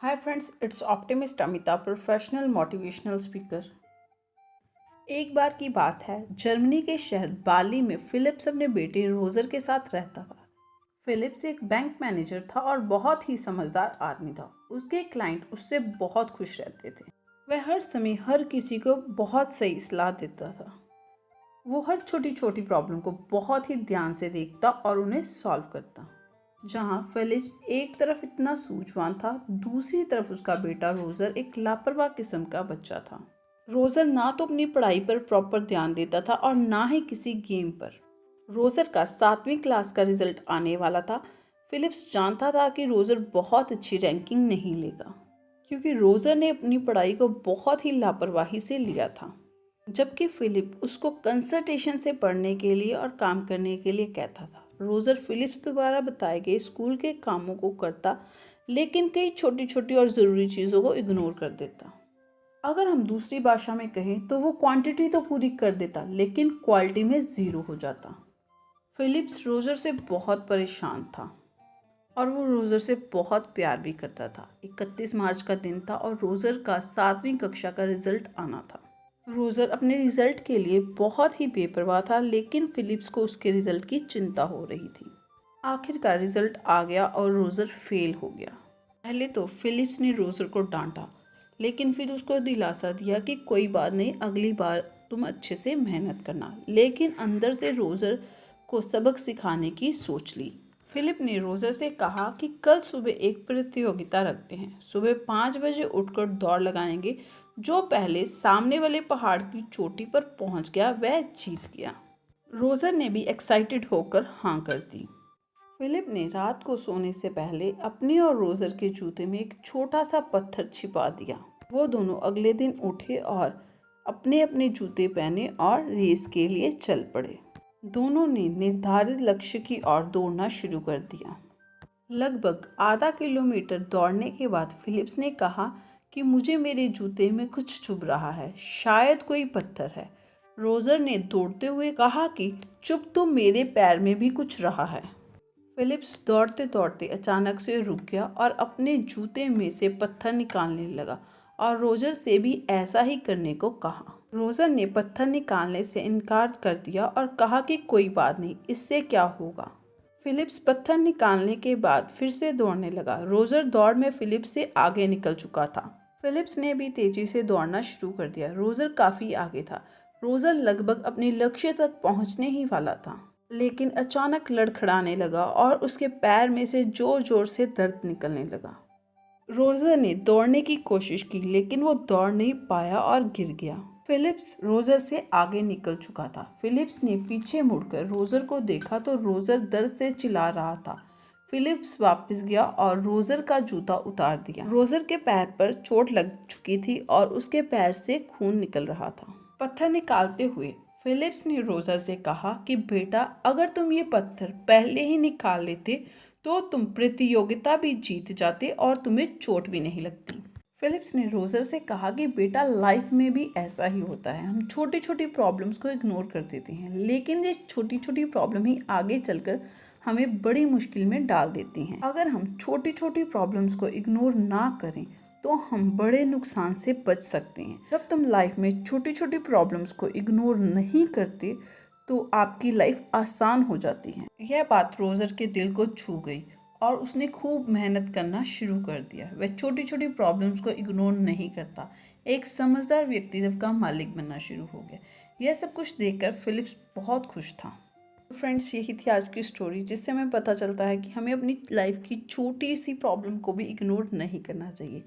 Hi friends, it's Optimist Amita, professional motivational speaker. एक बार की बात है, जर्मनी के शहर बाली में फिलिप्स अपने बेटे रोजर के साथ रहता था। फिलिप्स एक बैंक मैनेजर था और बहुत ही समझदार आदमी था। उसके क्लाइंट उससे बहुत खुश रहते थे। वह हर समय हर किसी को बहुत सही सलाह देता था। वो हर छोटी छोटी प्रॉब्लम को बहुत ही ध्यान से देखता और उन्हें सॉल्व करता। जहां फिलिप्स एक तरफ इतना सूझवान था, दूसरी तरफ उसका बेटा रोजर एक लापरवाह किस्म का बच्चा था। रोजर ना तो अपनी पढ़ाई पर प्रॉपर ध्यान देता था और ना ही किसी गेम पर। रोजर का 7वीं क्लास का रिजल्ट आने वाला था। फिलिप्स जानता था कि रोजर बहुत अच्छी रैंकिंग नहीं लेगा, क्योंकि रोजर ने अपनी पढ़ाई को बहुत ही लापरवाही से लिया था। जबकि फिलिप उसको कंसल्टेशन से पढ़ने के लिए और काम करने के लिए कहता था। रोजर फिलिप्स द्वारा बताए गए स्कूल के कामों को करता, लेकिन कई छोटी छोटी और ज़रूरी चीज़ों को इग्नोर कर देता। अगर हम दूसरी भाषा में कहें तो वो क्वांटिटी तो पूरी कर देता, लेकिन क्वालिटी में ज़ीरो हो जाता। फिलिप्स रोजर से बहुत परेशान था और वो रोजर से बहुत प्यार भी करता था। 31 मार्च का दिन था और रोजर का 7वीं कक्षा का रिजल्ट आना था। रोजर अपने रिजल्ट के लिए बहुत ही बेपरवाह था, लेकिन फिलिप्स को उसके रिजल्ट की चिंता हो रही थी। आखिरकार रिजल्ट आ गया और रोजर फेल हो गया। पहले तो फिलिप्स ने रोजर को डांटा, लेकिन फिर उसको दिलासा दिया कि कोई बात नहीं, अगली बार तुम अच्छे से मेहनत करना। लेकिन अंदर से रोजर को सबक सिखाने की सोच ली। फिलिप ने रोजर से कहा कि कल सुबह एक प्रतियोगिता रखते हैं। सुबह 5 बजे उठकर दौड़ लगाएंगे। जो पहले सामने वाले पहाड़ की चोटी पर पहुंच गया वह जीत गया। रोजर ने भी एक्साइटेड होकर हाँ कर दी। फिलिप ने रात को सोने से पहले अपने और रोजर के जूते में एक छोटा सा पत्थर छिपा दिया। वो दोनों अगले दिन उठे और अपने अपने जूते पहने और रेस के लिए चल पड़े। दोनों ने निर्धारित लक्ष्य की ओर दौड़ना शुरू कर दिया। लगभग आधा किलोमीटर दौड़ने के बाद फिलिप्स ने कहा कि मुझे मेरे जूते में कुछ चुभ रहा है, शायद कोई पत्थर है। रोजर ने दौड़ते हुए कहा कि चुभ तो मेरे पैर में भी कुछ रहा है। फिलिप्स दौड़ते दौड़ते अचानक से रुक गया और अपने जूते में से पत्थर निकालने लगा और रोजर से भी ऐसा ही करने को कहा। रोजर ने पत्थर निकालने से इनकार कर दिया और कहा कि कोई बात नहीं, इससे क्या होगा। फिलिप्स पत्थर निकालने के बाद फिर से दौड़ने लगा। रोजर दौड़ में फिलिप्स से आगे निकल चुका था। फिलिप्स ने भी तेजी से दौड़ना शुरू कर दिया। रोजर काफी आगे था। रोजर लगभग अपने लक्ष्य तक पहुंचने ही वाला था, लेकिन अचानक लड़खड़ाने लगा और उसके पैर में से जोर जोर से दर्द निकलने लगा। रोजर ने दौड़ने की कोशिश की, लेकिन वो दौड़ नहीं पाया और गिर गया। फिलिप्स रोजर से आगे निकल चुका था। फिलिप्स ने पीछे मुड़कर रोजर को देखा तो रोजर दर्द से चिल्ला रहा था। फिलिप्स वापस गया और रोजर का जूता उतार दिया। रोजर के पैर पर चोट लग चुकी थी और उसके पैर से खून निकल रहा था। पत्थर निकालते हुए फिलिप्स ने रोजर से कहा कि बेटा, अगर तुम ये पत्थर पहले ही निकाल लेते तो तुम प्रतियोगिता भी जीत जाते और तुम्हें चोट भी नहीं लगती। फिलिप्स ने रोजर से कहा कि बेटा, लाइफ में भी ऐसा ही होता है। हम छोटी छोटी प्रॉब्लम्स को इग्नोर कर देते हैं, लेकिन ये छोटी छोटी प्रॉब्लम ही आगे चलकर हमें बड़ी मुश्किल में डाल देती हैं। अगर हम छोटी छोटी प्रॉब्लम्स को इग्नोर ना करें तो हम बड़े नुकसान से बच सकते हैं। जब तुम लाइफ में छोटी छोटी प्रॉब्लम्स को इग्नोर नहीं करते तो आपकी लाइफ आसान हो जाती है। यह बात रोजर के दिल को छू गई और उसने खूब मेहनत करना शुरू कर दिया। वह छोटी छोटी प्रॉब्लम्स को इग्नोर नहीं करता, एक समझदार व्यक्तित्व का मालिक बनना शुरू हो गया। यह सब कुछ देखकर फिलिप्स बहुत खुश था। फ्रेंड्स, यही थी आज की स्टोरी, जिससे हमें पता चलता है कि हमें अपनी लाइफ की छोटी सी प्रॉब्लम को भी इग्नोर नहीं करना चाहिए।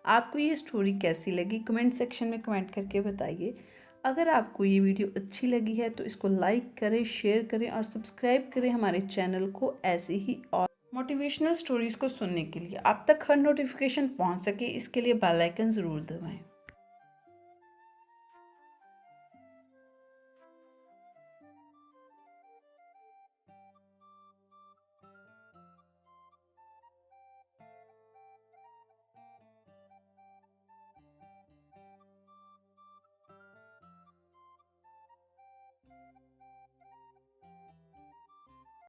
आपको ये स्टोरी कैसी लगी कमेंट सेक्शन में कमेंट करके बताइए। अगर आपको ये वीडियो अच्छी लगी है तो इसको लाइक करें, शेयर करें और सब्सक्राइब करें हमारे चैनल को, ऐसे ही और मोटिवेशनल स्टोरीज़ को सुनने के लिए। आप तक हर नोटिफिकेशन पहुंच सके, इसके लिए बेल आइकन ज़रूर दबाएं।